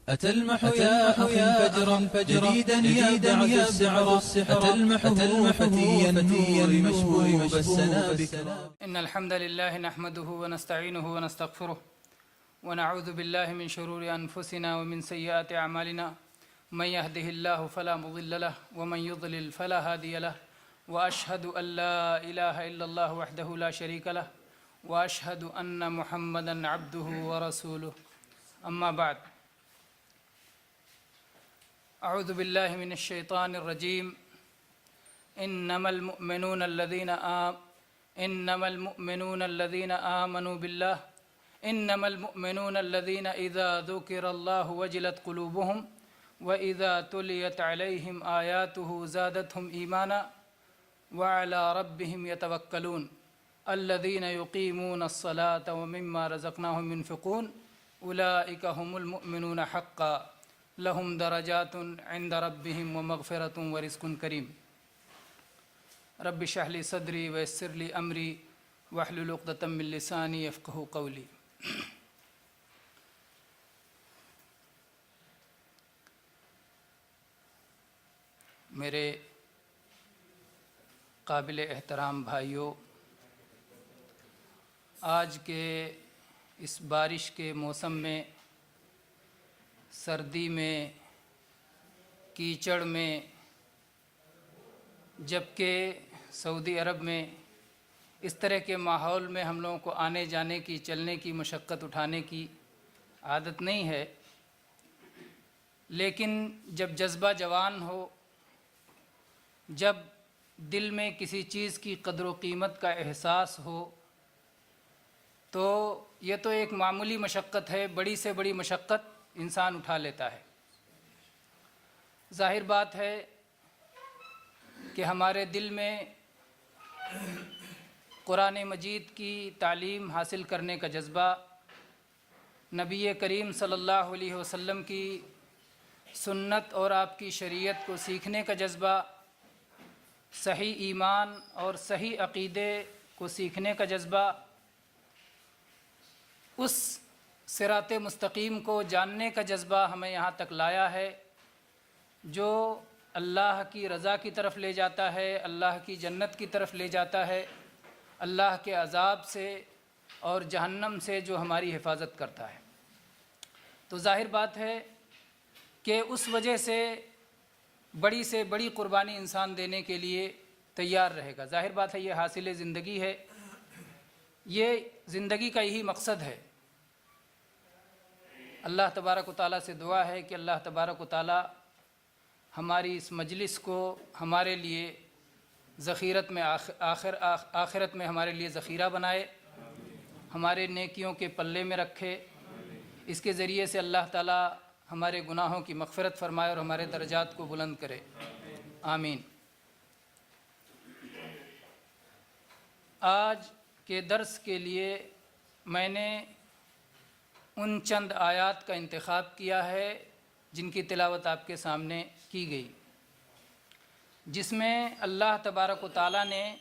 أتى المح يا أخي فجرا جديدا يبدع السحر أتى المحه فتي النور مشبوب السنابك. إن الحمد لله نحمده ونستعينه ونستغفره ونعوذ بالله من شرور أنفسنا ومن سيئات أعمالنا من يهده الله فلا مضل له ومن يضلل فلا هادي له وأشهد أن لا إله إلا الله وحده لا شريك له وأشهد أن محمدا عبده ورسوله أما بعد. أعوذ بالله من الشيطان الرجيم. إنما المؤمنون الذين آمنوا بالله إنما المؤمنون الذين إذا ذكر الله وجلت قلوبهم وإذا تليت عليهم آياته زادتهم إيمانا وعلى ربهم يتوكلون الذين يقيمون الصلاة ومما رزقناهم ينفقون أولئك هم المؤمنون حقا لهم درجات عند ربهم ومغفرة ورزق كريم. رب اشرح لي صدري ويسر لي أمري واحلل عقدة من لساني يفقهوا قولي. میرے قابل احترام بھائیوں، آج کے اس بارش کے موسم میں، سردی میں، کیچڑ میں، جبکہ سعودی عرب میں اس طرح کے ماحول میں ہم لوگوں کو آنے جانے کی، چلنے کی، مشقت اٹھانے کی عادت نہیں ہے، لیکن جب جذبہ جوان ہو، جب دل میں کسی چیز کی قدر و قیمت کا احساس ہو، تو یہ تو ایک معمولی مشقت ہے، بڑی سے بڑی مشقت انسان اٹھا لیتا ہے۔ ظاہر بات ہے کہ ہمارے دل میں قرآن مجید کی تعلیم حاصل کرنے کا جذبہ، نبی کریم صلی اللہ علیہ وسلم کی سنت اور آپ کی شریعت کو سیکھنے کا جذبہ، صحیح ایمان اور صحیح عقیدے کو سیکھنے کا جذبہ، اس صراط مستقیم کو جاننے کا جذبہ ہمیں یہاں تک لایا ہے جو اللہ کی رضا کی طرف لے جاتا ہے، اللہ کی جنت کی طرف لے جاتا ہے، اللہ کے عذاب سے اور جہنم سے جو ہماری حفاظت کرتا ہے۔ تو ظاہر بات ہے کہ اس وجہ سے بڑی قربانی انسان دینے کے لیے تیار رہے گا۔ ظاہر بات ہے یہ حاصل زندگی ہے، یہ زندگی کا یہی مقصد ہے۔ اللہ تبارک و تعالیٰ سے دعا ہے کہ اللہ تبارک و تعالیٰ ہماری اس مجلس کو ہمارے لیے ذخیرت میں آخرت میں ہمارے لیے ذخیرہ بنائے، ہمارے نیکیوں کے پلے میں رکھے، اس کے ذریعے سے اللہ تعالیٰ ہمارے گناہوں کی مغفرت فرمائے اور ہمارے درجات کو بلند کرے، آمین۔ آج کے درس کے لیے میں نے ان چند آیات کا انتخاب کیا ہے جن کی تلاوت آپ کے سامنے کی گئی، جس میں اللہ تبارک و تعالیٰ نے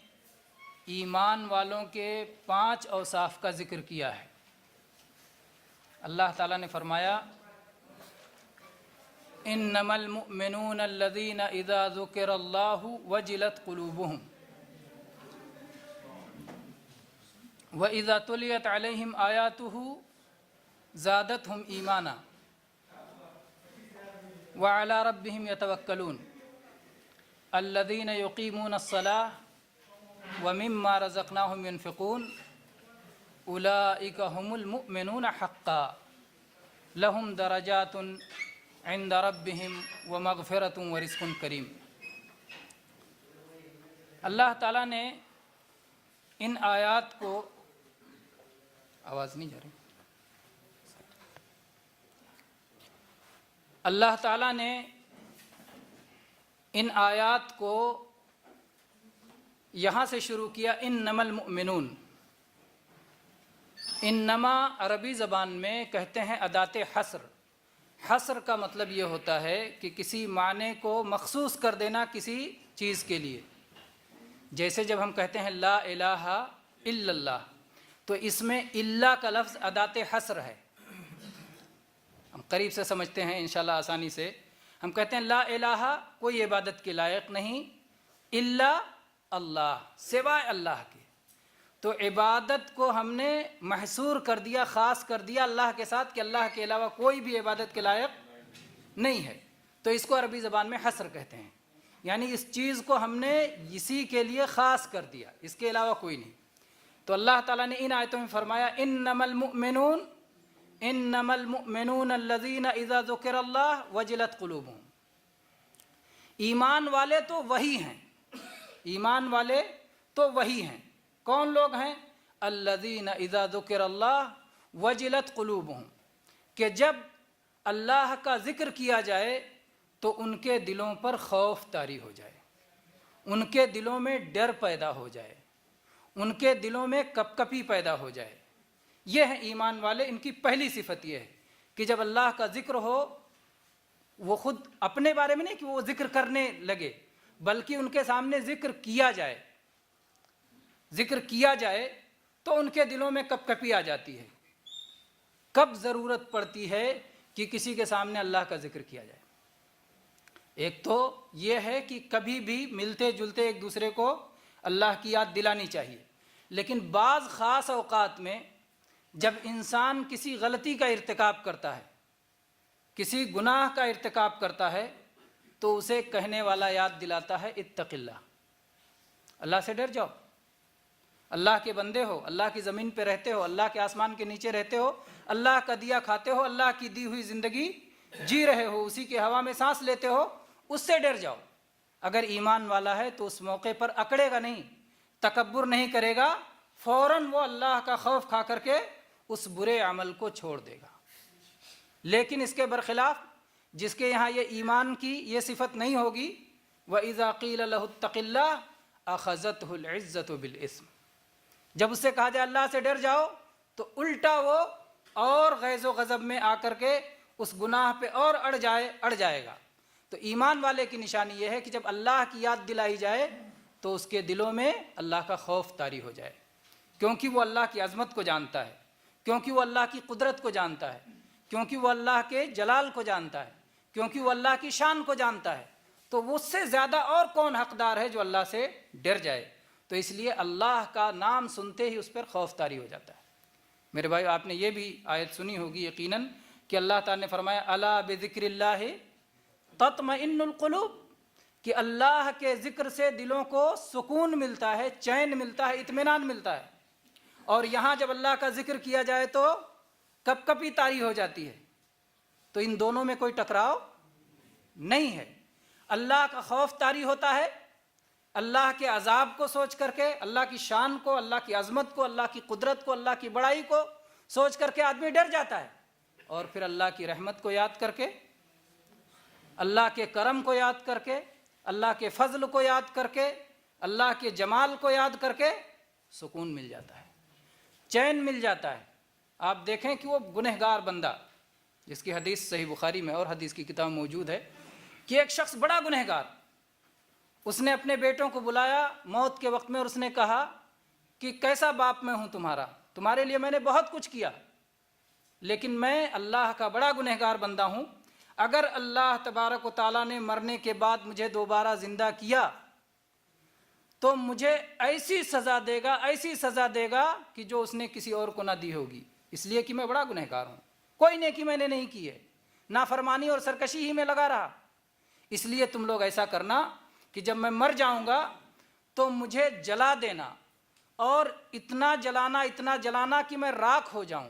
ایمان والوں کے 5 اوصاف کا ذکر کیا ہے۔ اللہ تعالیٰ نے فرمایا انما المؤمنون الذین اذا ذکر اللہ وجلت قلوبہم وَإِذَا تُلِيَتْ عَلَيْهِمْ آيَاتُهُ زَادَتْهُمْ إِيمَانًا وَعَلَى رَبِّهِمْ يَتَوَكَّلُونَ الَّذِينَ يُقِيمُونَ الصَّلَاةَ وَمِمَّا رَزَقْنَاهُمْ يُنْفِقُونَ أُولَئِكَ هُمُ الْمُؤْمِنُونَ حَقًّا لَهُمْ دَرَجَاتٌ عِنْدَ رَبِّهِمْ وَمَغْفِرَةٌ وَرِزْقٌ كَرِيمٌ۔ اللہ تعالیٰ نے ان آیات کو، آواز نہیں جا رہی، اللہ تعالیٰ نے ان آیات کو یہاں سے شروع کیا، انما المؤمنون۔ انما عربی زبان میں کہتے ہیں ادات حصر۔ حصر کا مطلب یہ ہوتا ہے کہ کسی معنی کو مخصوص کر دینا کسی چیز کے لیے۔ جیسے جب ہم کہتے ہیں لا الہ الا اللہ، تو اس میں اللہ کا لفظ ادات حصر ہے۔ ہم قریب سے سمجھتے ہیں انشاءاللہ آسانی سے. ہم کہتے ہیں لا الہ، کوئی عبادت کے لائق نہیں، الا اللہ، سوائے اللہ کے. تو عبادت کو ہم نے محصور کر دیا، خاص کر دیا اللہ کے ساتھ کہ اللہ کے علاوہ کوئی بھی عبادت کے لائق نہیں ہے. تو اس کو عربی زبان میں حصر کہتے ہیں، یعنی اس چیز کو ہم نے اسی کے لیے خاص کر دیا، اس کے علاوہ کوئی نہیں. تو اللہ تعالیٰ نے ان آیتوں میں فرمایا انما المؤمنون الذین اذا ذکر اللہ وجلت قلوبہم. ایمان والے تو وہی ہیں، ایمان والے تو وہی ہیں. کون لوگ ہیں؟ الذین اذا ذکر اللہ وجلت قلوبہم، کہ جب اللہ کا ذکر کیا جائے تو ان کے دلوں پر خوف طاری ہو جائے، ان کے دلوں میں ڈر پیدا ہو جائے، ان کے دلوں میں کپ کپی پیدا ہو جائے. یہ ہیں ایمان والے. ان کی پہلی صفت یہ ہے کہ جب اللہ کا ذکر ہو، وہ خود اپنے بارے میں نہیں کہ وہ ذکر کرنے لگے، بلکہ ان کے سامنے ذکر کیا جائے، ذکر کیا جائے تو ان کے دلوں میں کپ کپی آ جاتی ہے. کب ضرورت پڑتی ہے کہ کسی کے سامنے اللہ کا ذکر کیا جائے؟ ایک تو یہ ہے کہ کبھی بھی ملتے جلتے ایک دوسرے کو اللہ کی یاد دلانی چاہیے، لیکن بعض خاص اوقات میں جب انسان کسی غلطی کا ارتکاب کرتا ہے، کسی گناہ کا ارتکاب کرتا ہے، تو اسے کہنے والا یاد دلاتا ہے اتق اللہ، اللہ سے ڈر جاؤ. اللہ کے بندے ہو، اللہ کی زمین پہ رہتے ہو، اللہ کے آسمان کے نیچے رہتے ہو، اللہ کا دیا کھاتے ہو، اللہ کی دی ہوئی زندگی جی رہے ہو، اسی کی ہوا میں سانس لیتے ہو، اس سے ڈر جاؤ. اگر ایمان والا ہے تو اس موقع پر اکڑے گا نہیں، تکبر نہیں کرے گا، فوراً وہ اللہ کا خوف کھا کر کے اس برے عمل کو چھوڑ دے گا. لیکن اس کے برخلاف جس کے یہاں یہ ایمان کی یہ صفت نہیں ہوگی، وَإِذَا قِيلَ لَهُ اتَّقِ اللَّهَ أَخَذَتْهُ الْعِزَّةُ بِالْإِثْمِ، جب اس سے کہا جائے اللہ سے ڈر جاؤ تو الٹا وہ اور غیظ و غضب میں آ کر کے اس گناہ پہ اور اڑ جائے گا. تو ایمان والے کی نشانی یہ ہے کہ جب اللہ کی یاد دلائی جائے تو اس کے دلوں میں اللہ کا خوف طاری ہو جائے، کیونکہ وہ اللہ کی عظمت کو جانتا ہے، کیونکہ وہ اللہ کی قدرت کو جانتا ہے، کیونکہ وہ اللہ کے جلال کو جانتا ہے، کیونکہ وہ اللہ کی شان کو جانتا ہے. تو وہ اس سے زیادہ اور کون حقدار ہے جو اللہ سے ڈر جائے. تو اس لیے اللہ کا نام سنتے ہی اس پر خوف طاری ہو جاتا ہے. میرے بھائی، آپ نے یہ بھی آیت سنی ہوگی یقیناً کہ اللہ تعالیٰ نے فرمایا الا بذکر اللہ تطمئن القلوب، کہ اللہ کے ذکر سے دلوں کو سکون ملتا ہے، چین ملتا ہے، اطمینان ملتا ہے. اور یہاں جب اللہ کا ذکر کیا جائے تو کپ کپی طاری ہو جاتی ہے. تو ان دونوں میں کوئی ٹکراؤ نہیں ہے. اللہ کا خوف طاری ہوتا ہے، اللہ کے عذاب کو سوچ کر کے، اللہ کی شان کو، اللہ کی عظمت کو، اللہ کی قدرت کو، اللہ کی بڑائی کو سوچ کر کے آدمی ڈر جاتا ہے. اور پھر اللہ کی رحمت کو یاد کر کے، اللہ کے کرم کو یاد کر کے، اللہ کے فضل کو یاد کر کے، اللہ کے جمال کو یاد کر کے سکون مل جاتا ہے، چین مل جاتا ہے. آپ دیکھیں کہ وہ گنہگار بندہ، جس کی حدیث صحیح بخاری میں اور حدیث کی کتاب موجود ہے کہ ایک شخص بڑا گنہگار، اس نے اپنے بیٹوں کو بلایا موت کے وقت میں اور اس نے کہا کہ کیسا باپ میں ہوں تمہارا، تمہارے لیے میں نے بہت کچھ کیا، لیکن میں اللہ کا بڑا گنہگار بندہ ہوں. اگر اللہ تبارک و تعالیٰ نے مرنے کے بعد مجھے دوبارہ زندہ کیا تو مجھے ایسی سزا دے گا، ایسی سزا دے گا کہ جو اس نے کسی اور کو نہ دی ہوگی، اس لیے کہ میں بڑا گنہگار ہوں، کوئی نیکی میں نے نہیں کی ہے، نافرمانی اور سرکشی ہی میں لگا رہا. اس لیے تم لوگ ایسا کرنا کہ جب میں مر جاؤں گا تو مجھے جلا دینا، اور اتنا جلانا کہ میں راکھ ہو جاؤں،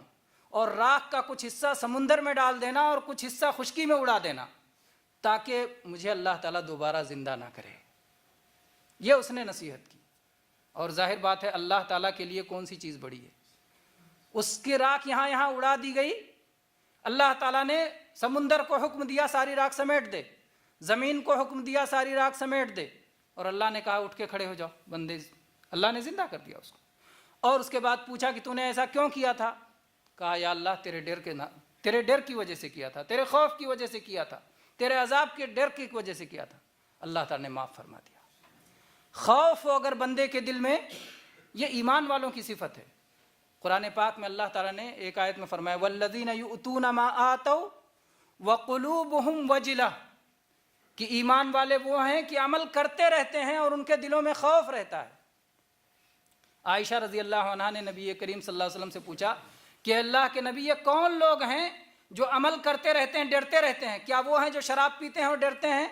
اور راکھ کا کچھ حصہ سمندر میں ڈال دینا اور کچھ حصہ خشکی میں اڑا دینا، تاکہ مجھے اللہ تعالیٰ دوبارہ زندہ نہ کرے. یہ اس نے نصیحت کی. اور ظاہر بات ہے اللہ تعالیٰ کے لیے کون سی چیز بڑی ہے. اس کی راکھ یہاں اڑا دی گئی. اللہ تعالیٰ نے سمندر کو حکم دیا ساری راکھ سمیٹ دے، زمین کو حکم دیا ساری راکھ سمیٹ دے، اور اللہ نے کہا اٹھ کے کھڑے ہو جاؤ بندے. اللہ نے زندہ کر دیا اس کو. اور اس کے بعد پوچھا کہ تو نے ایسا کیوں کیا تھا؟ کہا یا اللہ تیرے ڈر کی وجہ سے کیا تھا، تیرے خوف کی وجہ سے کیا تھا، تیرے عذاب کے ڈر کی وجہ سے کیا تھا. اللہ تعالیٰ نے معاف فرما دیا. خوف ہو اگر بندے کے دل میں، یہ ایمان والوں کی صفت ہے. قرآن پاک میں اللہ تعالیٰ نے ایک آیت میں فرمایا والذین یؤتون ما آتوا وقلوبہم وجلہ، کہ ایمان والے وہ ہیں کہ عمل کرتے رہتے ہیں اور ان کے دلوں میں خوف رہتا ہے۔ عائشہ رضی اللہ عنہا نے نبی کریم صلی اللہ علیہ وسلم سے پوچھا کہ اللہ کے نبی، یہ کون لوگ ہیں جو عمل کرتے رہتے ہیں، ڈرتے رہتے ہیں؟ کیا وہ ہیں جو شراب پیتے ہیں اور ڈرتے ہیں،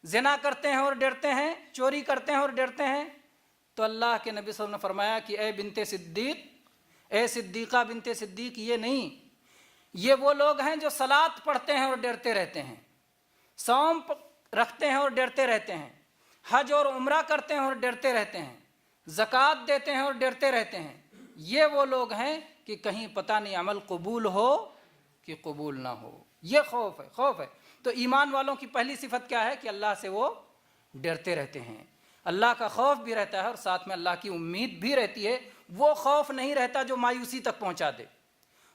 زنا کرتے ہیں اور ڈرتے ہیں، چوری کرتے ہیں اور ڈرتے ہیں؟ تو اللہ کے نبی صلی اللہ علیہ وسلم نے فرمایا کہ اے بنت صدیق، اے صدیقہ بنت صدیق، یہ نہیں، یہ وہ لوگ ہیں جو صلاۃ پڑھتے ہیں اور ڈرتے رہتے ہیں، صوم رکھتے ہیں اور ڈرتے رہتے ہیں، حج اور عمرہ کرتے ہیں اور ڈرتے رہتے ہیں، زکوٰۃ دیتے ہیں اور ڈرتے رہتے ہیں۔ یہ وہ لوگ ہیں کہ کہیں پتہ نہیں عمل قبول ہو کہ قبول نہ ہو۔ یہ خوف ہے، خوف ہے۔ تو ایمان والوں کی پہلی صفت کیا ہے کہ اللہ سے وہ ڈرتے رہتے ہیں، اللہ کا خوف بھی رہتا ہے اور ساتھ میں اللہ کی امید بھی رہتی ہے۔ وہ خوف نہیں رہتا جو مایوسی تک پہنچا دے،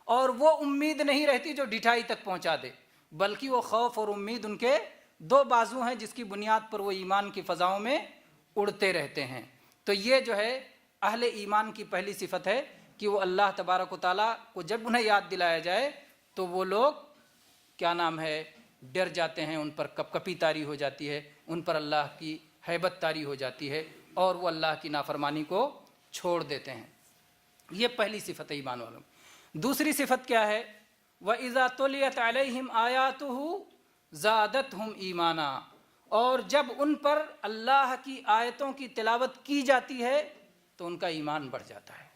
اور وہ امید نہیں رہتی جو ڈھٹائی تک پہنچا دے، بلکہ وہ خوف اور امید ان کے دو بازو ہیں جس کی بنیاد پر وہ ایمان کی فضاؤں میں اڑتے رہتے ہیں۔ تو یہ جو ہے اہل ایمان کی پہلی صفت ہے کہ وہ اللہ تبارک و تعالیٰ کو جب انہیں یاد دلایا جائے تو وہ لوگ کیا نام ہے ڈر جاتے ہیں، ان پر کپ کپی طاری ہو جاتی ہے، ان پر اللہ کی ہیبت طاری ہو جاتی ہے اور وہ اللہ کی نافرمانی کو چھوڑ دیتے ہیں۔ یہ پہلی صفت ہے ایمان والوں۔ دوسری صفت کیا ہے؟ وَإِذَا تُلِيَتْ عَلَيْهِمْ آيَاتُهُ زَادَتْهُمْ ایمانا، اور جب ان پر اللہ کی آیتوں کی تلاوت کی جاتی ہے تو ان کا ایمان بڑھ جاتا ہے۔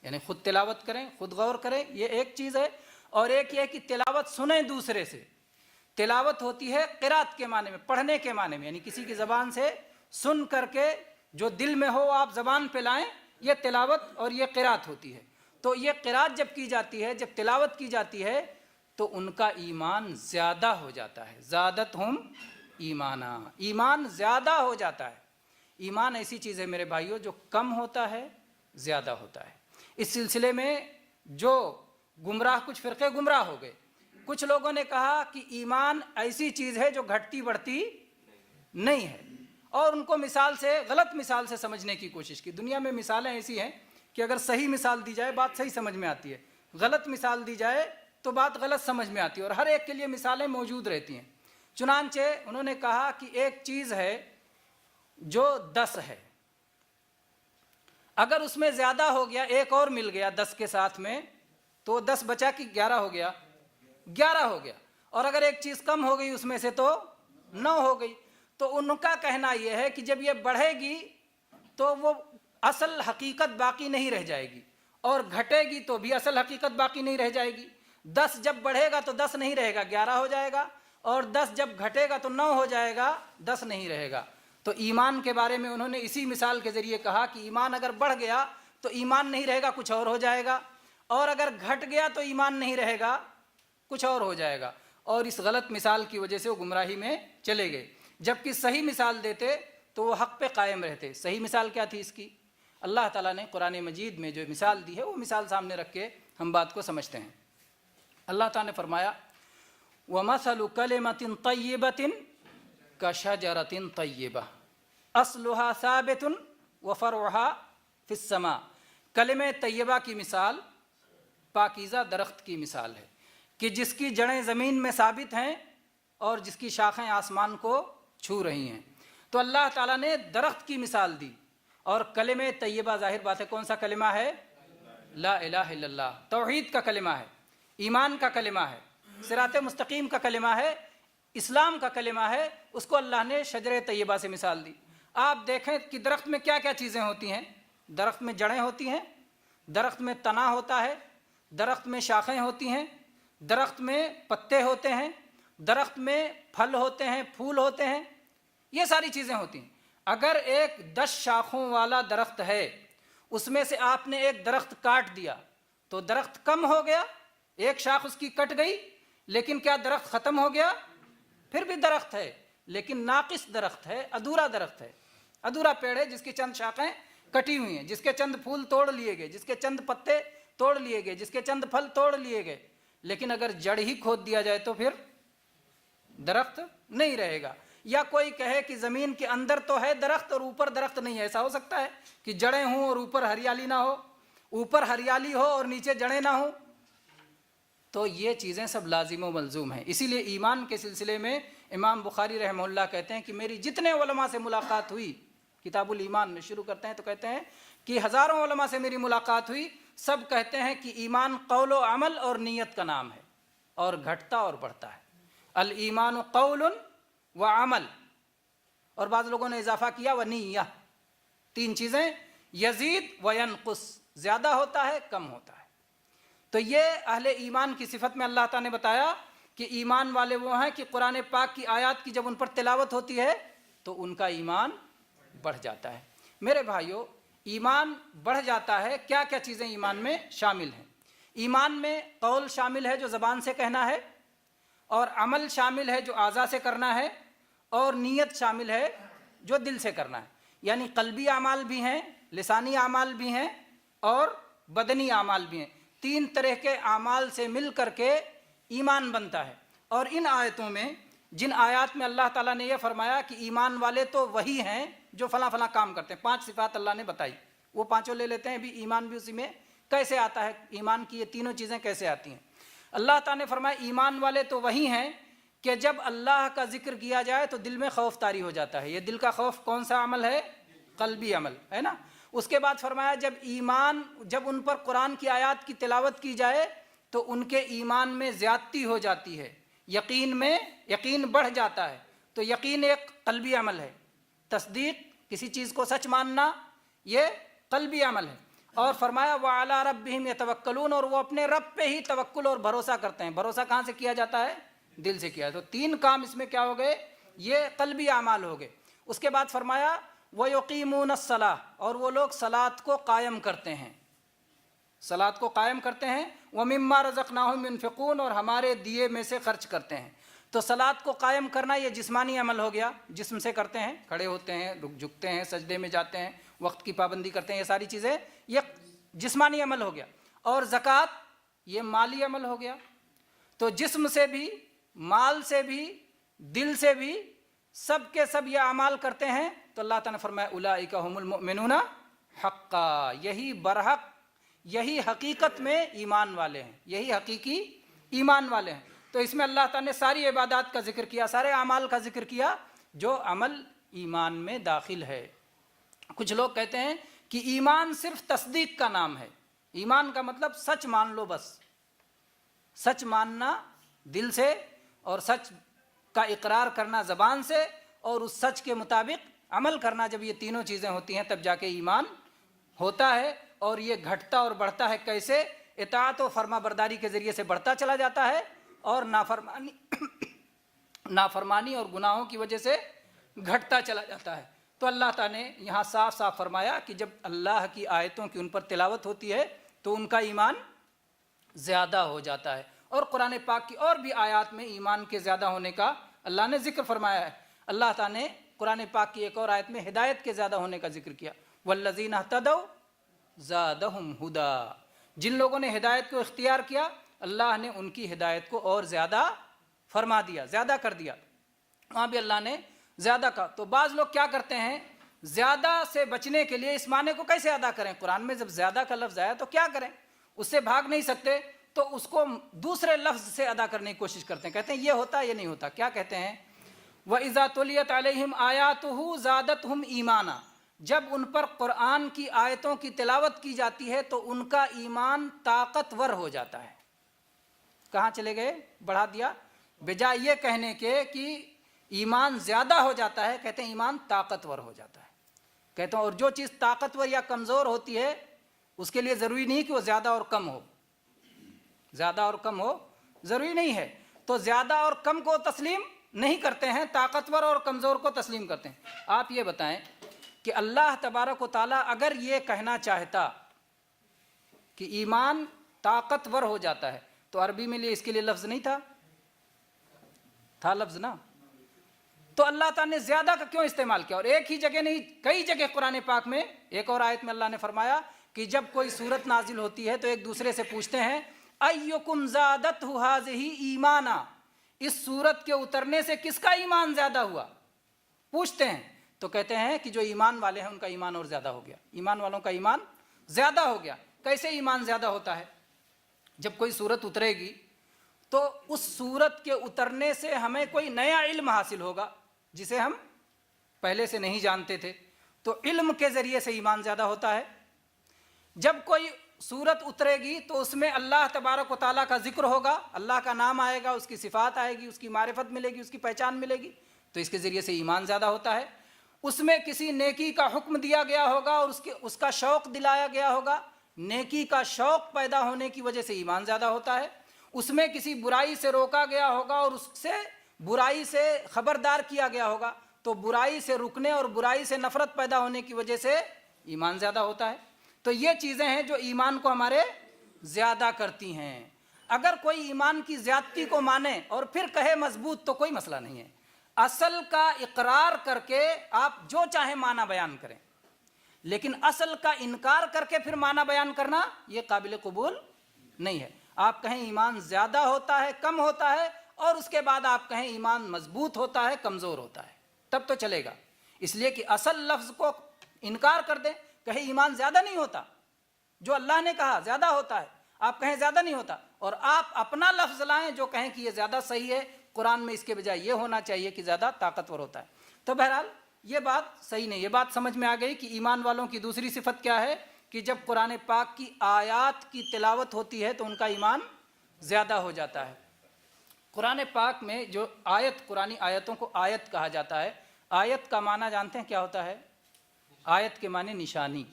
یعنی خود تلاوت کریں، خود غور کریں، یہ ایک چیز ہے، اور ایک یہ کہ تلاوت سنیں دوسرے سے۔ تلاوت ہوتی ہے قرات کے معنی میں، پڑھنے کے معنی میں، یعنی کسی کی زبان سے سن کر کے جو دل میں ہو آپ زبان پہ لائیں، یہ تلاوت اور یہ قرات ہوتی ہے۔ تو یہ قرات جب کی جاتی ہے، جب تلاوت کی جاتی ہے تو ان کا ایمان زیادہ ہو جاتا ہے۔ زادتہم ایمانا، ایمان زیادہ ہو جاتا ہے۔ ایمان ایسی چیز ہے میرے بھائیوں جو کم ہوتا ہے زیادہ ہوتا ہے۔ اس سلسلے میں جو گمراہ، کچھ فرقے گمراہ ہو گئے، کچھ لوگوں نے کہا کہ ایمان ایسی چیز ہے جو گھٹتی بڑھتی نہیں ہے، اور ان کو مثال سے، غلط مثال سے سمجھنے کی کوشش کی۔ دنیا میں مثالیں ایسی ہیں کہ اگر صحیح مثال دی جائے بات صحیح سمجھ میں آتی ہے، غلط مثال دی جائے تو بات غلط سمجھ میں آتی ہے، اور ہر ایک کے لیے مثالیں موجود رہتی ہیں۔ چنانچہ انہوں نے کہا کہ ایک چیز ہے جو 10 ہے، اگر اس میں زیادہ ہو گیا، ایک اور مل گیا 10 کے ساتھ میں، تو 10 بچا کہ 11 ہو گیا، 11 ہو گیا، اور اگر ایک چیز کم ہو گئی اس میں سے تو 9 ہو گئی۔ تو ان کا کہنا یہ ہے کہ جب یہ بڑھے گی تو وہ اصل حقیقت باقی نہیں رہ جائے گی، اور گھٹے گی تو بھی اصل حقیقت باقی نہیں رہ جائے گی۔ 10 جب بڑھے گا تو 10 نہیں رہے گا، 11 ہو جائے گا، اور 10 جب گھٹے گا تو 9 ہو جائے گا، 10 نہیں رہے گا۔ تو ایمان کے بارے میں انہوں نے اسی مثال کے ذریعے کہا کہ ایمان اگر بڑھ گیا تو ایمان نہیں رہے گا، کچھ اور ہو جائے گا، اور اگر گھٹ گیا تو ایمان نہیں رہے گا، کچھ اور ہو جائے گا۔ اور اس غلط مثال کی وجہ سے وہ گمراہی میں چلے گئے، جبکہ صحیح مثال دیتے تو وہ حق پہ قائم رہتے۔ صحیح مثال کیا تھی اس کی؟ اللہ تعالیٰ نے قرآن مجید میں جو مثال دی ہے وہ مثال سامنے رکھ کے ہم بات کو سمجھتے ہیں۔ اللہ تعالیٰ نے فرمایا وَمَثَلُ كَلِمَةٍ طَيِّبَةٍ كَشَجَرَةٍ طَيِّبَةٍ أَصْلُهَا ثَابِتٌ وَفَرْعُهَا فِي السَّمَاءِ۔ کلمہ طیبہ کی مثال پاکیزہ درخت کی مثال ہے کہ جس کی جڑیں زمین میں ثابت ہیں اور جس کی شاخیں آسمان کو چھو رہی ہیں۔ تو اللہ تعالیٰ نے درخت کی مثال دی، اور کلمہ طیبہ ظاہر بات ہے کون سا کلمہ ہے؟ لا الہ الا اللہ، توحید کا کلمہ ہے، ایمان کا کلمہ ہے، صراط مستقیم کا کلمہ ہے، اسلام کا کلمہ ہے۔ اس کو اللہ نے شجر طیبہ سے مثال دی۔ آپ دیکھیں کہ درخت میں کیا کیا چیزیں ہوتی ہیں۔ درخت میں جڑیں ہوتی ہیں، درخت میں تنا ہوتا ہے، درخت میں شاخیں ہوتی ہیں، درخت میں پتے ہوتے ہیں، درخت میں پھل ہوتے ہیں، پھول ہوتے ہیں، یہ ساری چیزیں ہوتی ہیں۔ اگر ایک 10 شاخوں والا درخت ہے، اس میں سے آپ نے ایک درخت کاٹ دیا تو درخت کم ہو گیا، ایک شاخ اس کی کٹ گئی، لیکن کیا درخت ختم ہو گیا؟ پھر بھی درخت ہے، لیکن ناقص درخت ہے، ادھورا درخت ہے، ادھورا پیڑ ہے جس کی چند شاخیں کٹی ہوئی ہیں، جس کے چند پھول توڑ لیے گئے، جس کے چند پتے توڑ لیے گئے، جس کے چند پھل توڑ لیے گئے۔ لیکن اگر جڑ ہی کھود دیا جائے تو پھر درخت نہیں رہے گا۔ یا کوئی کہے کہ زمین کے اندر تو ہے درخت اور اوپر درخت نہیں ہے، ایسا ہو سکتا ہے کہ جڑیں ہوں اور اوپر ہریالی نہ ہو، اوپر ہریالی ہو اور نیچے جڑیں نہ ہوں؟ تو یہ چیزیں سب لازم و ملزوم ہیں. اسی لیے ایمان کے سلسلے میں امام بخاری رحمہ اللہ کہتے ہیں کہ میری جتنے علماء سے ملاقات ہوئی، کتاب الایمان میں شروع کرتے ہیں تو کہتے ہیں کہ ہزاروں علماء سے میری ملاقات ہوئی، سب کہتے ہیں کہ ایمان قول و عمل اور نیت کا نام ہے، اور گھٹتا اور بڑھتا ہے. الایمان قول و عمل، اور بعض لوگوں نے اضافہ کیا و نیہ، تین چیزیں، یزید و ینقص، زیادہ ہوتا ہے کم ہوتا ہے. تو یہ اہل ایمان کی صفت میں اللہ تعالیٰ نے بتایا کہ ایمان والے وہ ہیں کہ قرآن پاک کی آیات کی جب ان پر تلاوت ہوتی ہے تو ان کا ایمان بڑھ جاتا ہے. میرے بھائیو، ایمان بڑھ جاتا ہے. کیا کیا چیزیں ایمان میں شامل ہیں؟ ایمان میں قول شامل ہے جو زبان سے کہنا ہے، اور عمل شامل ہے جو اعضاء سے کرنا ہے، اور نیت شامل ہے جو دل سے کرنا ہے. یعنی قلبی اعمال بھی ہیں، لسانی اعمال بھی ہیں، اور بدنی اعمال بھی ہیں. تین طرح کے اعمال سے مل کر کے ایمان بنتا ہے. اور ان آیتوں میں، جن آیات میں اللہ تعالیٰ نے یہ فرمایا کہ ایمان والے تو وہی ہیں جو فلاں فلاں کام کرتے ہیں، 5 صفات اللہ نے بتائی، وہ پانچوں لے لیتے ہیں. بھی ایمان بھی اسی میں کیسے آتا ہے، ایمان کی یہ تینوں چیزیں کیسے آتی ہیں. اللہ تعالیٰ نے فرمایا ایمان والے تو وہی ہیں کہ جب اللہ کا ذکر کیا جائے تو دل میں خوف طاری ہو جاتا ہے. یہ دل کا خوف کون سا عمل ہے؟ قلبی عمل ہے نا. اس کے بعد فرمایا جب ان پر قرآن کی آیات کی تلاوت کی جائے تو ان کے ایمان میں زیادتی ہو جاتی ہے، یقین بڑھ جاتا ہے. تو یقین ایک قلبی عمل ہے، تصدیق، کسی چیز کو سچ ماننا، یہ قلبی عمل ہے. اور فرمایا وَعَلَىٰ رَبِّهِمْ يَتَوَكَّلُونَ، اور وہ اپنے رب پہ ہی توکل اور بھروسہ کرتے ہیں. بھروسہ کہاں سے کیا جاتا ہے؟ دل سے کیا. تو 3 کام اس میں کیا ہو گئے؟ یہ قلبی اعمال ہو گئے. اس کے بعد فرمایا وَيُقِيمُونَ الصَّلَاةَ، اور وہ لوگ صلاۃ کو قائم کرتے ہیں، صلاۃ کو قائم کرتے ہیں. وَمِمَّا رَزَقْنَاهُمْ يُنْفِقُونَ، اور ہمارے دیے میں سے خرچ کرتے ہیں. تو صلاۃ کو قائم کرنا یہ جسمانی عمل ہو گیا، جسم سے کرتے ہیں، کھڑے ہوتے ہیں، جھکتے ہیں، سجدے میں جاتے ہیں، وقت کی پابندی کرتے ہیں، یہ ساری چیزیں یہ جسمانی عمل ہو گیا. اور زکوٰۃ یہ مالی عمل ہو گیا. تو جسم سے بھی، مال سے بھی، دل سے بھی، سب کے سب یہ اعمال کرتے ہیں. تو اللہ تعالیٰ نے فرمایا اولئک هم المؤمنون حقا، یہی برحق، یہی حقیقت میں ایمان والے ہیں، یہی حقیقی ایمان والے ہیں. تو اس میں اللہ تعالیٰ نے ساری عبادات کا ذکر کیا، سارے اعمال کا ذکر کیا جو عمل ایمان میں داخل ہے. کچھ لوگ کہتے ہیں کہ ایمان صرف تصدیق کا نام ہے. ایمان کا مطلب سچ مان لو، بس سچ ماننا دل سے، اور سچ کا اقرار کرنا زبان سے، اور اس سچ کے مطابق عمل کرنا. جب یہ تینوں چیزیں ہوتی ہیں تب جا کے ایمان ہوتا ہے. اور یہ گھٹتا اور بڑھتا ہے کیسے؟ اطاعت و فرما برداری کے ذریعے سے بڑھتا چلا جاتا ہے، اور نافرمانی اور گناہوں کی وجہ سے گھٹتا چلا جاتا ہے. تو اللہ تعالیٰ نے یہاں صاف صاف فرمایا کہ جب اللہ کی آیتوں کی ان پر تلاوت ہوتی ہے تو ان کا ایمان زیادہ ہو جاتا ہے. اور قرآن پاک کی اور بھی آیات میں ایمان کے زیادہ ہونے کا اللہ نے ذکر فرمایا ہے. اللہ تعالیٰ نے قرآن پاک کی ایک اور آیت میں ہدایت کے زیادہ ہونے کا ذکر کیا. وَالَّذِينَ اهْتَدَوْا زَادَهُمْ هُدًى، جن لوگوں نے ہدایت کو اختیار کیا اللہ نے ان کی ہدایت کو اور زیادہ فرما دیا، زیادہ کر دیا. وہاں بھی اللہ نے زیادہ کا. تو بعض لوگ کیا کرتے ہیں، زیادہ سے بچنے کے لیے اس معنی کو کیسے ادا کریں؟ قرآن میں جب زیادہ کا لفظ آیا تو کیا کریں؟ اس سے بھاگ نہیں سکتے تو اس کو دوسرے لفظ سے ادا کرنے کی کوشش کرتے ہیں. کہتے ہیں یہ ہوتا یہ نہیں ہوتا. کیا کہتے ہیں؟ وَإِذَا تُلِيَتْ عَلَيْهِمْ آيَاتُهُ زَادَتْهُمْ ایمانا، جب ان پر قرآن کی آیتوں کی تلاوت کی جاتی ہے تو ان کا ایمان طاقتور ہو جاتا ہے. کہاں چلے گئے؟ بڑھا دیا. بجائے یہ کہنے کے کہ ایمان زیادہ ہو جاتا ہے، کہتے ہیں ایمان طاقتور ہو جاتا ہے. کہتے ہیں اور جو چیز طاقتور یا کمزور ہوتی ہے اس کے لیے ضروری نہیں کہ وہ زیادہ اور کم ہو، زیادہ اور کم ہو ضروری نہیں ہے. تو زیادہ اور کم کو تسلیم نہیں کرتے ہیں، طاقتور اور کمزور کو تسلیم کرتے ہیں. آپ یہ بتائیں کہ اللہ تبارک و تعالیٰ اگر یہ کہنا چاہتا کہ ایمان طاقتور ہو جاتا ہے تو عربی میں اس کے لیے لفظ نہیں تھا لفظ نا. تو اللہ تعالیٰ نے زیادہ کا کیوں استعمال کیا؟ اور ایک ہی جگہ نہیں، کئی جگہ قرآن پاک میں. ایک اور آیت میں اللہ نے فرمایا کہ جب کوئی صورت نازل ہوتی ہے تو ایک دوسرے سے پوچھتے ہیں ایکم زادتہ ہذہ ایمانا، اس صورت کے اترنے سے کس کا ایمان زیادہ ہوا؟ پوچھتے ہیں. تو کہتے ہیں کہ جو ایمان والے ہیں ان کا ایمان اور زیادہ ہو گیا، ایمان والوں کا ایمان زیادہ ہو گیا. کیسے ایمان زیادہ ہوتا ہے؟ جب کوئی صورت اترے گی تو اس سورت کے اترنے سے ہمیں کوئی نیا علم حاصل ہوگا جسے ہم پہلے سے نہیں جانتے تھے، تو علم کے ذریعے سے ایمان زیادہ ہوتا ہے۔ جب کوئی سورت اترے گی تو اس میں اللہ تبارک و تعالیٰ کا ذکر ہوگا، اللہ کا نام آئے گا، اس کی صفات آئے گی، اس کی معرفت ملے گی، اس کی پہچان ملے گی، تو اس کے ذریعے سے ایمان زیادہ ہوتا ہے۔ اس میں کسی نیکی کا حکم دیا گیا ہوگا اور اس کا شوق دلایا گیا ہوگا، نیکی کا شوق پیدا ہونے کی وجہ سے ایمان زیادہ ہوتا ہے۔ اس میں کسی برائی سے روکا گیا ہوگا اور اس سے برائی سے خبردار کیا گیا ہوگا، تو برائی سے رکنے اور برائی سے نفرت پیدا ہونے کی وجہ سے ایمان زیادہ ہوتا ہے۔ تو یہ چیزیں ہیں جو ایمان کو ہمارے زیادہ کرتی ہیں۔ اگر کوئی ایمان کی زیادتی کو مانے اور پھر کہے مضبوط تو کوئی مسئلہ نہیں ہے، اصل کا اقرار کر کے آپ جو چاہیں معنی بیان کریں، لیکن اصل کا انکار کر کے پھر معنی بیان کرنا یہ قابل قبول نہیں ہے۔ آپ کہیں ایمان زیادہ ہوتا ہے، کم ہوتا ہے، اور اس کے بعد آپ کہیں ایمان مضبوط ہوتا ہے، کمزور ہوتا ہے، تب تو چلے گا۔ اس لیے کہ اصل لفظ کو انکار کر دیں، کہیں ایمان زیادہ نہیں ہوتا، جو اللہ نے کہا زیادہ ہوتا ہے، آپ کہیں زیادہ نہیں ہوتا، اور آپ اپنا لفظ لائیں جو کہیں کہ یہ زیادہ صحیح ہے، قرآن میں اس کے بجائے یہ ہونا چاہیے کہ زیادہ طاقتور ہوتا ہے۔ تو بہرحال یہ بات صحیح نہیں، یہ بات سمجھ میں آ گئی کہ ایمان والوں کی دوسری صفت کیا ہے، کہ جب قرآن پاک کی آیات کی تلاوت ہوتی ہے تو ان کا ایمان زیادہ ہو جاتا ہے۔ قرآن پاک میں جو قرآنی آیتوں کو آیت کہا جاتا ہے، آیت کا معنی جانتے ہیں کیا ہوتا ہے؟ آیت کے معنی نشانی،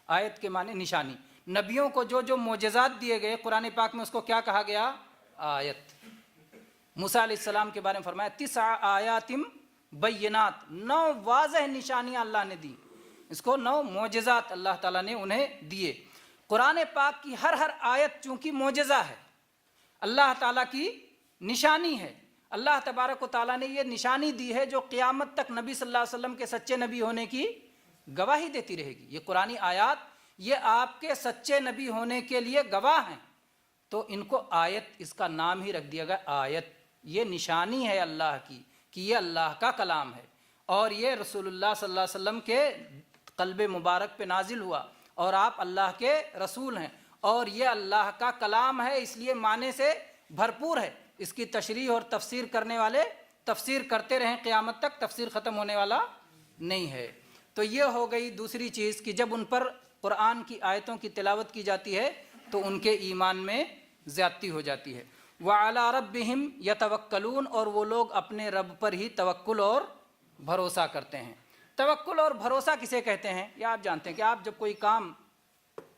آیت کے معنی نشانی۔ نبیوں کو جو معجزات دیے گئے قرآن پاک میں اس کو کیا کہا گیا؟ آیت۔ موسیٰ علیہ السلام کے بارے میں فرمایا 9 آیات بینات، 9 واضح نشانیاں اللہ نے دی، اس کو 9 معجزات اللہ تعالیٰ نے انہیں دیے۔ قرآن پاک کی ہر آیت چونکہ معجزہ ہے، اللہ تعالیٰ کی نشانی ہے، اللہ تبارک و تعالیٰ نے یہ نشانی دی ہے جو قیامت تک نبی صلی اللہ علیہ وسلم کے سچے نبی ہونے کی گواہی دیتی رہے گی۔ یہ قرآنی آیات یہ آپ کے سچے نبی ہونے کے لیے گواہ ہیں، تو ان کو آیت، اس کا نام ہی رکھ دیا گیا آیت۔ یہ نشانی ہے اللہ کی کہ یہ اللہ کا کلام ہے، اور یہ رسول اللہ صلی اللہ علیہ وسلم کے قلب مبارک پہ نازل ہوا، اور آپ اللہ کے رسول ہیں، اور یہ اللہ کا کلام ہے، اس لیے معنی سے بھرپور ہے۔ اس کی تشریح اور تفسیر کرنے والے تفسیر کرتے رہیں قیامت تک، تفسیر ختم ہونے والا نہیں ہے۔ تو یہ ہو گئی دوسری چیز کہ جب ان پر قرآن کی آیتوں کی تلاوت کی جاتی ہے تو ان کے ایمان میں زیادتی ہو جاتی ہے۔ وَعَلَىٰ رَبِّهِمْ يَتَوَكَّلُونَ، اور وہ لوگ اپنے رب پر ہی توکل اور بھروسہ کرتے ہیں۔ توکل اور بھروسہ کسے کہتے ہیں؟ یا آپ جانتے ہیں کہ آپ جب کوئی کام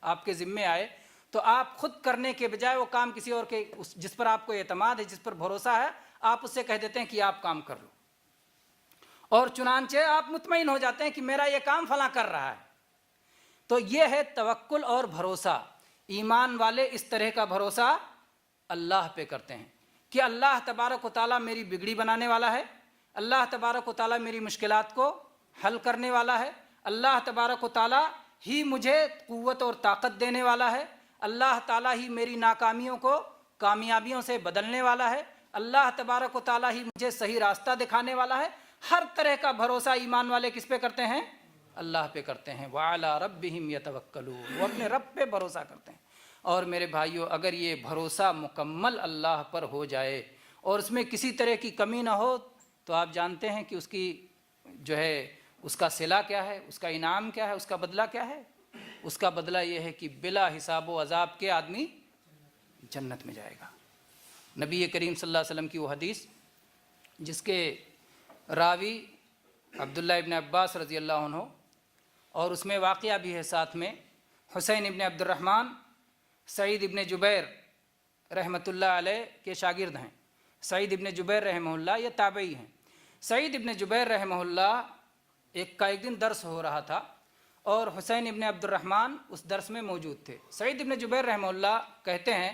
آپ کے ذمے آئے تو آپ خود کرنے کے بجائے وہ کام کسی اور کے جس پر آپ کو اعتماد ہے، جس پر بھروسہ ہے، آپ اس سے کہہ دیتے ہیں کہ آپ کام کر لو، اور چنانچہ آپ مطمئن ہو جاتے ہیں کہ میرا یہ کام فلاں کر رہا ہے۔ تو یہ ہے توکل اور بھروسہ۔ ایمان والے اس طرح کا بھروسہ اللہ پہ کرتے ہیں کہ اللہ تبارک و تعالیٰ میری بگڑی بنانے والا ہے، اللہ تبارک و تعالیٰ میری مشکلات کو حل کرنے والا ہے، اللہ تبارک و تعالیٰ ہی مجھے قوت اور طاقت دینے والا ہے، اللہ تعالیٰ ہی میری ناکامیوں کو کامیابیوں سے بدلنے والا ہے، اللہ تبارک و تعالیٰ ہی مجھے صحیح راستہ دکھانے والا ہے۔ ہر طرح کا بھروسہ ایمان والے کس پہ کرتے ہیں؟ اللہ پہ کرتے ہیں۔ وَعَلَىٰ رَبِّهِمْ يَتَوَكَّلُونَ، وہ اپنے رب پہ بھروسہ کرتے ہیں۔ اور میرے بھائیو، اگر یہ بھروسہ مکمل اللہ پر ہو جائے اور اس میں کسی طرح کی کمی نہ ہو تو آپ جانتے ہیں کہ اس کی جو ہے اس کا صلہ کیا ہے، اس کا انعام کیا ہے، اس کا بدلہ کیا ہے؟ اس کا بدلہ یہ ہے کہ بلا حساب و عذاب کے آدمی جنت میں جائے گا۔ نبی کریم صلی اللہ علیہ وسلم کی وہ حدیث جس کے راوی عبداللہ ابن عباس رضی اللہ عنہ، اور اس میں واقعہ بھی ہے ساتھ میں، حسین ابن عبد الرحمن سعید ابن جبیر رحمۃ اللہ علیہ کے شاگرد ہیں۔ سعید ابن جبیر رحمہ اللہ یہ تابعی ہیں۔ سعید ابن جبیر رحمہ اللہ ایک دن درس ہو رہا تھا اور حسین ابن عبد الرحمن اس درس میں موجود تھے۔ سعید ابن جبیر رحمہ اللہ کہتے ہیں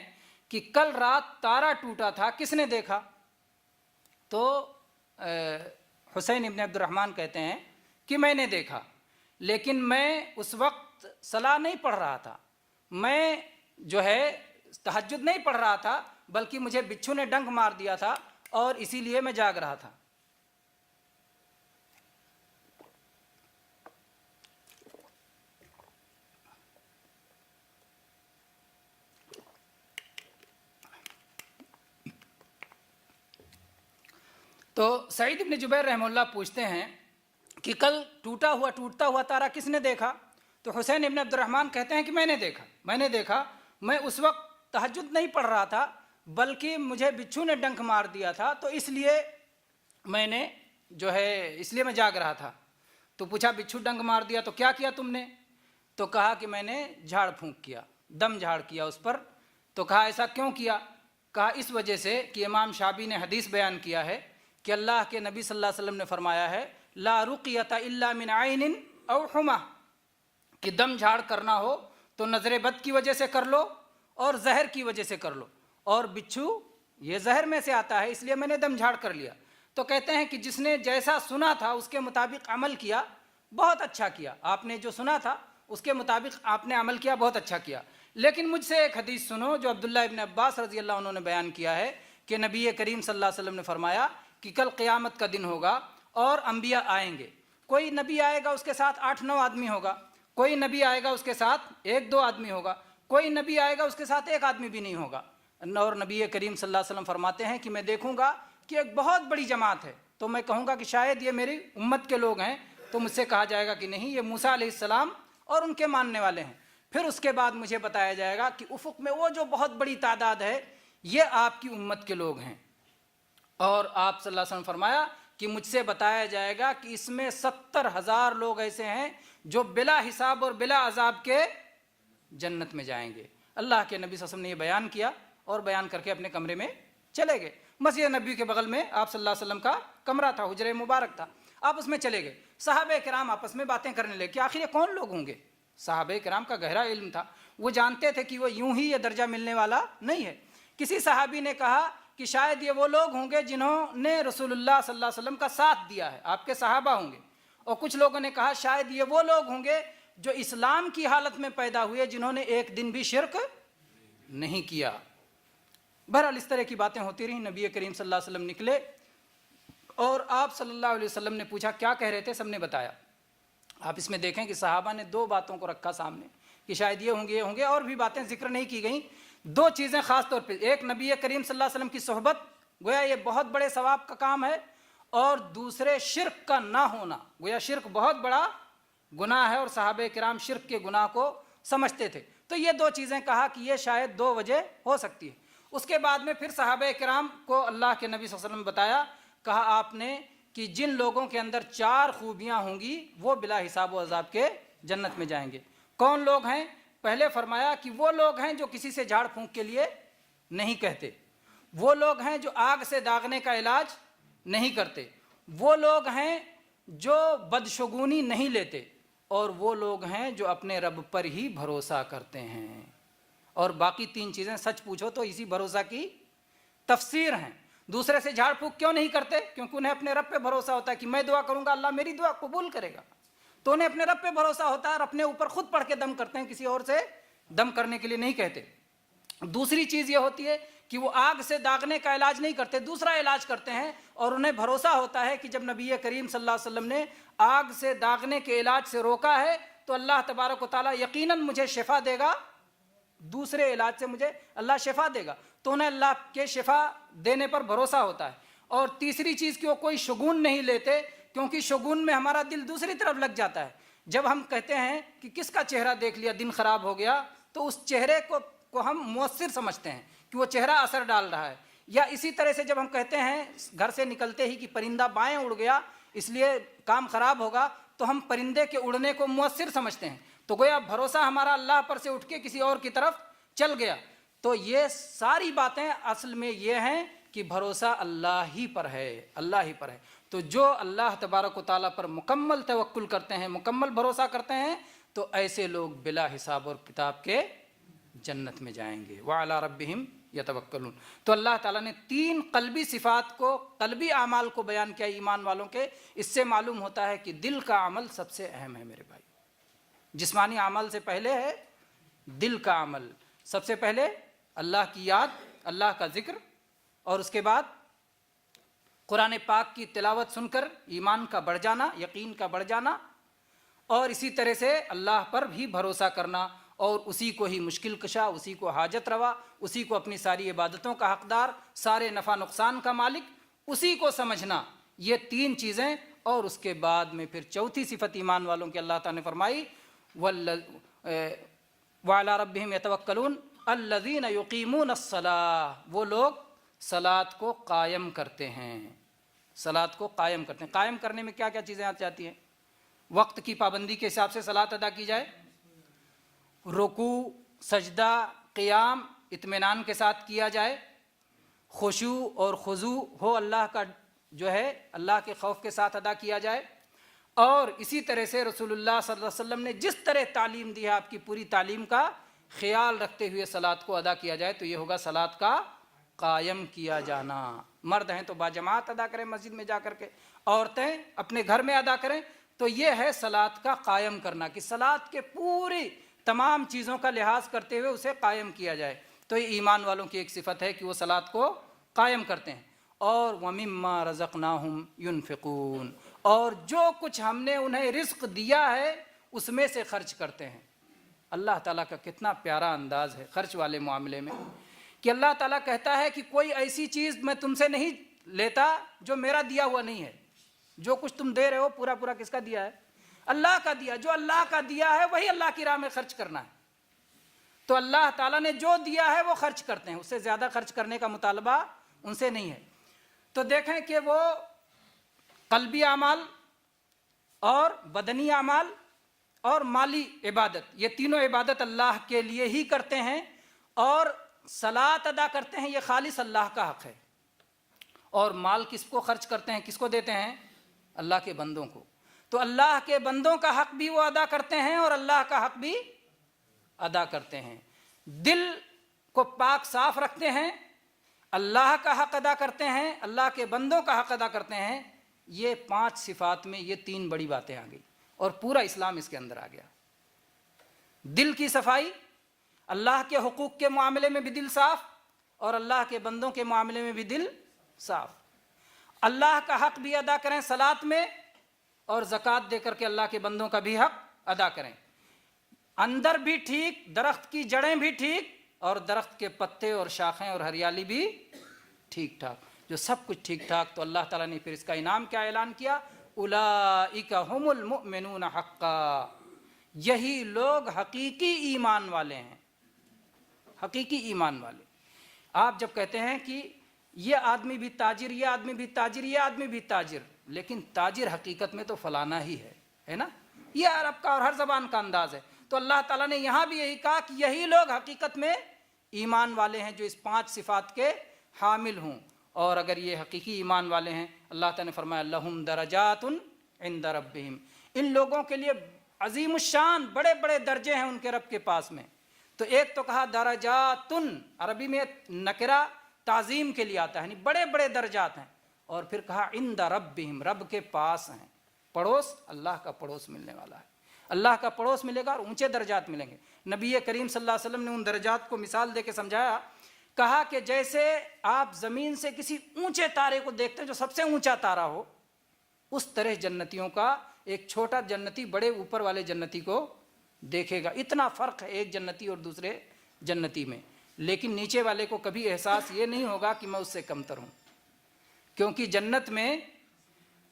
کہ کل رات تارا ٹوٹا تھا، کس نے دیکھا؟ تو حسین ابن عبد الرحمن کہتے ہیں کہ میں نے دیکھا، لیکن میں اس وقت صلاح نہیں پڑھ رہا تھا، میں جو ہے تہجد نہیں پڑھ رہا تھا، بلکہ مجھے بچھو نے ڈنک مار دیا تھا اور اسی لیے میں جاگ رہا تھا۔ تو سعید ابن جبیر رحمہ اللہ پوچھتے ہیں کہ کل ٹوٹتا ہوا تارا کس نے دیکھا؟ تو حسین ابن عبد الرحمن کہتے ہیں کہ میں نے دیکھا میں اس وقت تہجد نہیں پڑھ رہا تھا، بلکہ مجھے بچھو نے ڈنک مار دیا تھا، تو اس لیے میں جاگ رہا تھا۔ تو پوچھا بچھو ڈنک مار دیا تو کیا کیا تم نے؟ تو کہا کہ میں نے جھاڑ پھونک کیا، دم جھاڑ کیا اس پر۔ تو کہا ایسا کیوں کیا؟ کہا اس وجہ سے کہ امام شعبی نے حدیث بیان کیا ہے کہ اللہ کے نبی صلی اللہ علیہ وسلم نے فرمایا ہے لا رقیۃ الا من عین او حمى، کہ دم جھاڑ کرنا ہو تو نظر بد کی وجہ سے کر لو اور زہر کی وجہ سے کر لو، اور بچھو یہ زہر میں سے آتا ہے اس لیے میں نے دم جھاڑ کر لیا۔ تو کہتے ہیں کہ جس نے جیسا سنا تھا اس کے مطابق عمل کیا، بہت اچھا کیا، آپ نے جو سنا تھا اس کے مطابق آپ نے عمل کیا، بہت اچھا کیا۔ لیکن مجھ سے ایک حدیث سنو جو عبداللہ ابن عباس رضی اللہ عنہ نے بیان کیا ہے کہ نبی کریم صلی اللہ علیہ وسلم نے فرمایا کہ کل قیامت کا دن ہوگا اور انبیاء آئیں گے، کوئی نبی آئے گا اس کے ساتھ 8-9 آدمی ہوگا، کوئی نبی آئے گا اس کے ساتھ 1-2 آدمی ہوگا، کوئی نبی آئے گا اس کے ساتھ 1 آدمی بھی نہیں ہوگا، اور نبی کریم صلی اللہ علیہ وسلم فرماتے ہیں کہ میں دیکھوں گا کہ ایک بہت بڑی جماعت ہے، تو میں کہوں گا کہ شاید یہ میری امت کے لوگ ہیں، تو مجھ سے کہا جائے گا کہ نہیں، یہ موسیٰ علیہ السلام اور ان کے ماننے والے ہیں۔ پھر اس کے بعد مجھے بتایا جائے گا کہ افق میں وہ جو بہت بڑی تعداد ہے یہ آپ کی امت کے لوگ ہیں، اور آپ صلی اللہ علیہ وسلم فرمایا کہ مجھ سے بتایا جائے گا کہ اس میں 70,000 لوگ ایسے ہیں جو بلا حساب اور بلا عذاب کے جنت میں جائیں گے۔ اللہ کے نبی صلی اللہ علیہ وسلم نے یہ بیان کیا اور بیان کر کے اپنے کمرے میں چلے گئے۔ مسجد نبی کے بغل میں آپ صلی اللہ علیہ وسلم کا کمرہ تھا، حجرہ مبارک تھا، آپ اس میں چلے گئے۔ صحابہ کرام آپس میں باتیں کرنے لگے کہ آخر یہ کون لوگ ہوں گے؟ صحابہ کرام کا گہرا علم تھا، وہ جانتے تھے کہ وہ یوں ہی یہ درجہ ملنے والا نہیں ہے۔ کسی صحابی نے کہا کہ شاید یہ وہ لوگ ہوں گے جنہوں نے رسول اللہ صلی اللہ علیہ وسلم کا ساتھ دیا ہے، آپ کے صحابہ ہوں گے، اور کچھ لوگوں نے کہا شاید یہ وہ لوگ ہوں گے جو اسلام کی حالت میں پیدا ہوئے جنہوں نے ایک دن بھی شرک نہیں کیا۔ بہرحال اس طرح کی باتیں ہوتی رہیں۔ نبی کریم صلی اللہ علیہ وسلم نکلے اور آپ صلی اللہ علیہ وسلم نے پوچھا کیا کہہ رہے تھے، سب نے بتایا۔ آپ اس میں دیکھیں کہ صحابہ نے 2 باتوں کو رکھا سامنے کہ شاید یہ ہوں گے، اور بھی باتیں ذکر نہیں کی گئیں۔ 2 چیزیں خاص طور پہ، ایک نبی کریم صلی اللہ علیہ وسلم کی صحبت، گویا یہ بہت بڑے ثواب کا کام ہے، اور دوسرے شرک کا نہ ہونا، گویا شرک بہت بڑا گناہ ہے اور صحابہ کرام شرک کے گناہ کو سمجھتے تھے۔ تو یہ 2 چیزیں کہا کہ یہ شاید 2 وجہ ہو سکتی ہے۔ اس کے بعد میں پھر صحابہ کرام کو اللہ کے نبی صلی اللہ علیہ وسلم نے بتایا، کہا آپ نے کہ جن لوگوں کے اندر 4 خوبیاں ہوں گی وہ بلا حساب و عذاب کے جنت میں جائیں گے۔ کون لوگ ہیں؟ پہلے فرمایا کہ وہ لوگ ہیں جو کسی سے جھاڑ پھونک کے لیے نہیں کہتے، وہ لوگ ہیں جو آگ سے داغنے کا علاج نہیں کرتے، وہ لوگ ہیں جو بدشگونی نہیں لیتے، اور وہ لوگ ہیں جو اپنے رب پر ہی بھروسہ کرتے ہیں۔ اور باقی 3 چیزیں سچ پوچھو تو اسی بھروسہ کی تفسیر ہیں۔ دوسرے سے جھاڑ پھونک کیوں نہیں کرتے؟ کیونکہ انہیں اپنے رب پہ بھروسہ ہوتا ہے کہ میں دعا کروں گا اللہ میری دعا قبول کرے گا، تو انہیں اپنے رب پہ بھروسہ ہوتا ہے اور اپنے اوپر خود پڑھ کے دم کرتے ہیں، کسی اور سے دم کرنے کے لیے نہیں کہتے۔ دوسری چیز یہ ہوتی ہے کہ وہ آگ سے داغنے کا علاج نہیں کرتے، دوسرا علاج کرتے ہیں، اور انہیں بھروسہ ہوتا ہے کہ جب نبی کریم صلی اللہ علیہ وسلم نے آگ سے داغنے کے علاج سے روکا ہے تو اللہ تبارک و تعالیٰ یقیناً مجھے شفا دے گا، دوسرے علاج سے مجھے اللہ شفا دے گا، تو انہیں اللہ کے شفا دینے پر بھروسہ ہوتا ہے۔ اور تیسری چیز کہ وہ کوئی شگون نہیں لیتے، کیونکہ شگون میں ہمارا دل دوسری طرف لگ جاتا ہے۔ جب ہم کہتے ہیں کہ کس کا چہرہ دیکھ لیا دن خراب ہو گیا، تو اس چہرے کو ہم مؤثر سمجھتے ہیں کہ وہ چہرہ اثر ڈال رہا ہے۔ یا اسی طرح سے جب ہم کہتے ہیں گھر سے نکلتے ہی کہ پرندہ بائیں اڑ گیا اس لیے کام خراب ہوگا، تو ہم پرندے کے اڑنے کو مؤثر سمجھتے ہیں، تو گویا بھروسہ ہمارا اللہ پر سے اٹھ کے کسی اور کی طرف چل گیا۔ تو یہ ساری باتیں اصل میں یہ ہیں کہ بھروسہ اللہ ہی پر ہے، اللہ ہی پر ہے۔ تو جو اللہ تبارک و تعالیٰ پر مکمل توکل کرتے ہیں، مکمل بھروسہ کرتے ہیں، تو ایسے لوگ بلا حساب اور کتاب کے جنت میں جائیں گے۔ وَعَلَىٰ رَبِّهِمْ يَتَوَكَّلُونَ۔ تو اللہ تعالیٰ نے 3 قلبی صفات کو، قلبی اعمال کو بیان کیا ایمان والوں کے۔ اس سے معلوم ہوتا ہے کہ دل کا عمل سب سے اہم ہے میرے بھائی۔ جسمانی عمل سے پہلے ہے دل کا عمل۔ سب سے پہلے اللہ کی یاد، اللہ کا ذکر، اور اس کے بعد قرآن پاک کی تلاوت سن کر ایمان کا بڑھ جانا، یقین کا بڑھ جانا، اور اسی طرح سے اللہ پر بھی بھروسہ کرنا، اور اسی کو ہی مشکل کشا، اسی کو حاجت روا، اسی کو اپنی ساری عبادتوں کا حقدار، سارے نفع نقصان کا مالک، اسی کو سمجھنا، یہ تین چیزیں. اور اس کے بعد میں پھر چوتھی صفت ایمان والوں کی اللہ تعالیٰ نے فرمائی وَعَلَىٰ رَبِّهِمْ يَتَوَكَّلُونَ الَّذِينَ يُقِيمُونَ الصَّلَاةَ، وہ لوگ صلاۃ کو قائم کرتے ہیں. صلاۃ کو قائم کرتے ہیں. قائم کرنے میں کیا کیا چیزیں آ جاتی ہیں؟ وقت کی پابندی کے حساب سے صلاۃ ادا کی جائے، رکوع سجدہ قیام اطمینان کے ساتھ کیا جائے، خشوع اور خضوع ہو اللہ کا جو ہے اللہ کے خوف کے ساتھ ادا کیا جائے. اور اسی طرح سے رسول اللہ صلی اللہ علیہ وسلم نے جس طرح تعلیم دی ہے آپ کی پوری تعلیم کا خیال رکھتے ہوئے صلاۃ کو ادا کیا جائے. تو یہ ہوگا صلاۃ کا قائم کیا جانا. مرد ہیں تو باجماعت ادا کریں مسجد میں جا کر کے، عورتیں اپنے گھر میں ادا کریں. تو یہ ہے صلاۃ کا قائم کرنا، کہ صلاۃ کے پوری تمام چیزوں کا لحاظ کرتے ہوئے اسے قائم کیا جائے. تو یہ ایمان والوں کی ایک صفت ہے کہ وہ صلاۃ کو قائم کرتے ہیں. اور وَمِمَّا رَزَقْنَاهُمْ يُنْفِقُونَ، اور جو کچھ ہم نے انہیں رزق دیا ہے اس میں سے خرچ کرتے ہیں. اللہ تعالیٰ کا کتنا پیارا انداز ہے خرچ والے معاملے میں، کہ اللہ تعالیٰ کہتا ہے کہ کوئی ایسی چیز میں تم سے نہیں لیتا جو میرا دیا ہوا نہیں ہے. جو کچھ تم دے رہے ہو پورا پورا کس کا دیا ہے؟ اللہ کا دیا. جو اللہ کا دیا ہے وہی اللہ کی راہ میں خرچ کرنا ہے. تو اللہ تعالیٰ نے جو دیا ہے وہ خرچ کرتے ہیں، اس سے زیادہ خرچ کرنے کا مطالبہ ان سے نہیں ہے. تو دیکھیں کہ وہ قلبی اعمال اور بدنی اعمال اور مالی عبادت، یہ تینوں عبادت اللہ کے لیے ہی کرتے ہیں. اور صلاۃ ادا کرتے ہیں، یہ خالص اللہ کا حق ہے. اور مال کس کو خرچ کرتے ہیں، کس کو دیتے ہیں؟ اللہ کے بندوں کو. تو اللہ کے بندوں کا حق بھی وہ ادا کرتے ہیں اور اللہ کا حق بھی ادا کرتے ہیں. دل کو پاک صاف رکھتے ہیں، اللہ کا حق ادا کرتے ہیں، اللہ کے بندوں کا حق ادا کرتے ہیں. یہ 5 صفات میں یہ 3 بڑی باتیں آ گئی اور پورا اسلام اس کے اندر آ گیا. دل کی صفائی، اللہ کے حقوق کے معاملے میں بھی دل صاف اور اللہ کے بندوں کے معاملے میں بھی دل صاف. اللہ کا حق بھی ادا کریں صلاۃ میں اور زکوٰۃ دے کر کے اللہ کے بندوں کا بھی حق ادا کریں. اندر بھی ٹھیک، درخت کی جڑیں بھی ٹھیک اور درخت کے پتے اور شاخیں اور ہریالی بھی ٹھیک ٹھاک. جو سب کچھ ٹھیک ٹھاک، تو اللہ تعالیٰ نے پھر اس کا انعام کیا اعلان کیا؟ اولئک ھم المؤمنون حقا، یہی لوگ حقیقی ایمان والے ہیں. حقیقی ایمان والے. آپ جب کہتے ہیں کہ یہ آدمی بھی تاجر، یہ آدمی بھی تاجر، یہ آدمی بھی تاجر، لیکن تاجر حقیقت میں تو فلانا ہی ہے نا. یہ عرب کا اور ہر زبان کا انداز ہے. تو اللہ تعالیٰ نے یہاں بھی یہی کہا کہ یہی لوگ حقیقت میں ایمان والے ہیں جو اس 5 صفات کے حامل ہوں. اور اگر یہ حقیقی ایمان والے ہیں، اللہ تعالیٰ نے فرمایا لہم درجات عند ربہم، ان لوگوں کے لیے عظیم الشان بڑے بڑے درجے ہیں ان کے رب کے پاس میں. تو ایک تو کہا درجات، عربی میں نکرہ تعظیم کے لیے آتا ہے، یعنی بڑے بڑے درجات ہیں. اور پھر کہا عند ربہم، رب کے پاس ہیں. پڑوس، اللہ کا پڑوس ملنے والا ہے. اللہ کا پڑوس ملے گا اور اونچے درجات ملیں گے. نبی کریم صلی اللہ علیہ وسلم نے ان درجات کو مثال دے کے سمجھایا. کہا کہ جیسے آپ زمین سے کسی اونچے تارے کو دیکھتے ہیں جو سب سے اونچا تارا ہو، اس طرح جنتیوں کا ایک چھوٹا جنتی بڑے اوپر والے جنتی کو دیکھے گا. اتنا فرق ہے ایک جنتی اور دوسرے جنتی میں. لیکن نیچے والے کو کبھی احساس یہ نہیں ہوگا کہ میں اس سے کمتر ہوں، کیونکہ جنت میں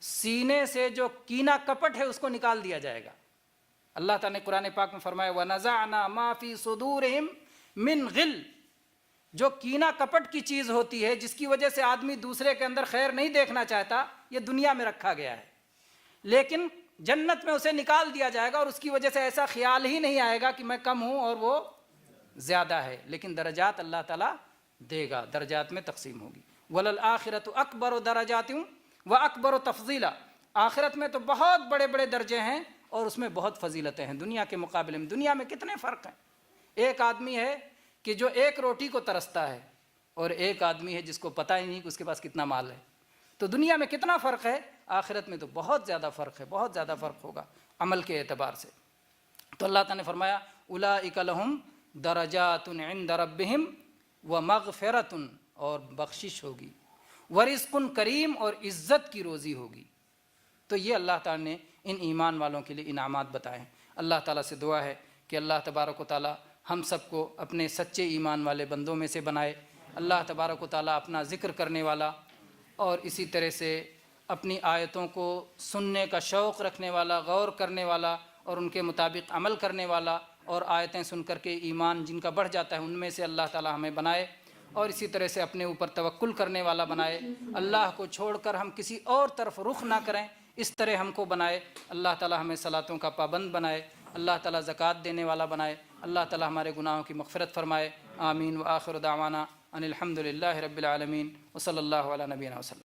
سینے سے جو کینہ کپٹ ہے اس کو نکال دیا جائے گا. اللہ تعالیٰ نے قرآن پاک میں فرمایا وَنَزَعْنَا مَا فِي صُدُورِهِمْ مِنْ غِلٍّ، جو کینہ کپٹ کی چیز ہوتی ہے جس کی وجہ سے آدمی دوسرے کے اندر خیر نہیں دیکھنا چاہتا، یہ دنیا میں رکھا گیا ہے. لیکن جنت میں اسے نکال دیا جائے گا اور اس کی وجہ سے ایسا خیال ہی نہیں آئے گا کہ میں کم ہوں اور وہ زیادہ ہے. لیکن درجات اللہ تعالیٰ دے گا، درجات میں تقسیم ہوگی. وَلَلْآخِرَةُ أَكْبَرُ دَرَجَاتٍ وَأَكْبَرُ تَفْضِيلًا، آخرت میں تو بہت بڑے بڑے درجے ہیں اور اس میں بہت فضیلتیں ہیں دنیا کے مقابلے میں. دنیا میں کتنے فرق ہیں. ایک آدمی ہے کہ جو ایک روٹی کو ترستا ہے اور ایک آدمی ہے جس کو پتہ ہی نہیں کہ اس کے پاس کتنا مال ہے. تو دنیا میں کتنا فرق ہے، آخرت میں تو بہت زیادہ فرق ہے، بہت زیادہ فرق ہوگا عمل کے اعتبار سے. تو اللہ تعالیٰ نے فرمایا اولئک لہم درجات عند ربہم ومغفرۃ، اور بخشش ہوگی، ورزق کریم، اور عزت کی روزی ہوگی. تو یہ اللہ تعالیٰ نے ان ایمان والوں کے لیے انعامات بتائے ہیں. اللہ تعالیٰ سے دعا ہے کہ اللہ تبارک و تعالیٰ ہم سب کو اپنے سچے ایمان والے بندوں میں سے بنائے. اللہ تبارک و تعالیٰ اپنا ذکر کرنے والا اور اسی طرح سے اپنی آیتوں کو سننے کا شوق رکھنے والا، غور کرنے والا اور ان کے مطابق عمل کرنے والا، اور آیتیں سن کر کے ایمان جن کا بڑھ جاتا ہے ان میں سے اللہ تعالی ہمیں بنائے، اور اسی طرح سے اپنے اوپر توکل کرنے والا بنائے، اللہ کو چھوڑ کر ہم کسی اور طرف رخ نہ کریں اس طرح ہم کو بنائے۔ اللہ تعالی ہمیں صلاتوں کا پابند بنائے، اللہ تعالی زکوٰۃ دینے والا بنائے، اللہ تعالی ہمارے گناہوں کی مغفرت فرمائے۔ آمین۔ وآخر دعوانا ان الحمد للہ رب العالمین، وصلی اللہ علی نبینا وسلم۔